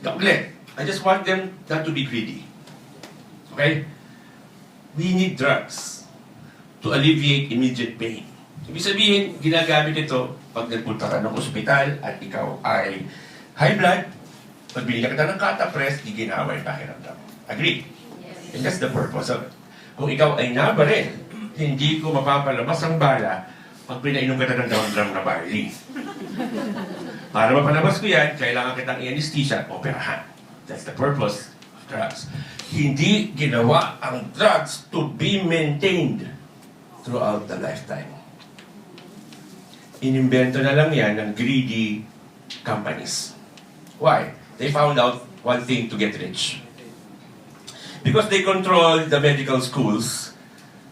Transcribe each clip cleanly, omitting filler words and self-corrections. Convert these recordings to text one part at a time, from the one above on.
Ulit, I just want them not to be greedy. Okay? We need drugs to alleviate immediate pain. Ibig sabihin, ginagamit ito pag nagpunta ka ng ospital at ikaw ay high blood, pag binigyan kita ng Catapres, giginawa yung pakiramdam. Agree? And that's the purpose of it. Kung ikaw ay nabaril, hindi ko mapapalabas ang bala pag pinainom kita ng drum na barley. Para mapalabas ko yan, kailangan kitang i-anesthesia at operahan. That's the purpose of drugs. Hindi ginawa ang drugs to be maintained throughout the lifetime. Inimbento na lang yan ng greedy companies. Why? They found out one thing to get rich. Because they control the medical schools,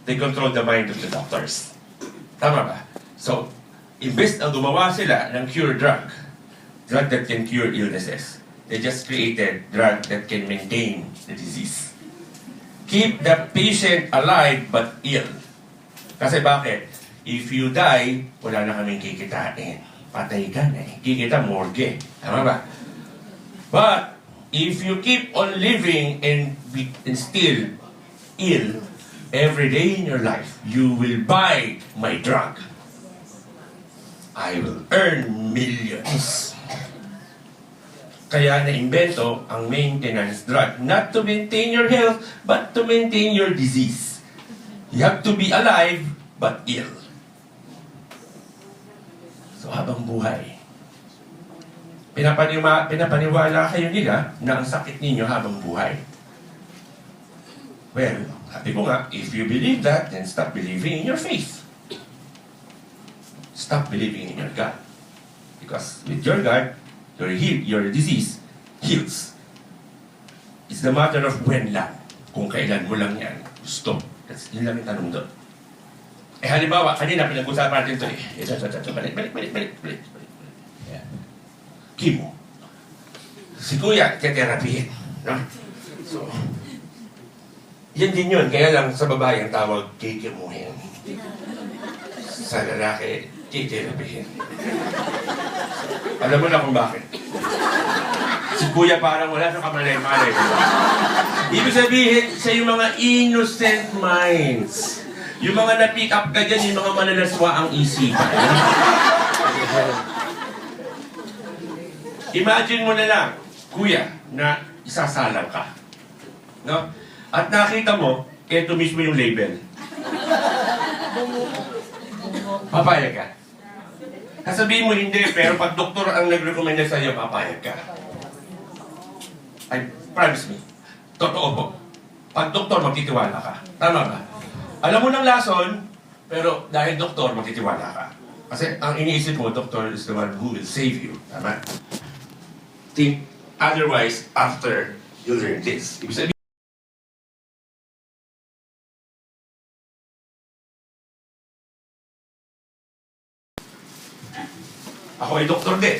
they control the mind of the doctors. Tama ba? So, imbes na gumawa sila ng cure drug that can cure illnesses, they just created drug that can maintain the disease. Keep the patient alive but ill. Kasi bakit? If you die, wala na kaming kikitain. Patay ka na eh. Kikita morgue. Tama ba? But, if you keep on living and still ill, every day in your life, you will buy my drug. I will earn millions. Kaya na-invento ang maintenance drug. Not to maintain your health, but to maintain your disease. You have to be alive, but ill. So habang buhay, pinapaniwala kayo nila na ang sakit ninyo habang buhay. Well, sabi ko nga, if you believe that, then stop believing in your faith. Stop believing in your God. Because with your God, your disease heals. It's the matter of when lang. Kung kailan mo lang yan gusto. Yun lang yung tanong doon. Eh halimbawa, kanina pinag-usapan natin ito eh. Balik. Yeah. Chemo. Si Kuya, teterapihin. No? So, yan din yun. Kaya lang sa babae ang tawag, kikimuhin. Sa lalaki, teterapihin. Alam mo na kung bakit. Si Kuya parang wala sa kamalay-malay. Ibig sabihin, sa yung mga innocent minds. Yung mga na-pick up ka dyan, yung mga manalaswa ang isipan. Imagine mo na lang, Kuya, na isasalang ka. No? At nakita mo, eto mismo yung label. Papayag ka. Sasabihin mo hindi, pero pag doktor ang nag-recommenda sa'yo, papayag ka. I promise me. Totoo po. Pag doktor, magtitiwala ka. Tama ba? Alam mo ng lason, pero dahil doktor, magtitiwala ka. Kasi ang iniisip mo, doktor is the one who will save you. Tama? Think otherwise after you learn this. Ibig sabihin, ako ay doktor din.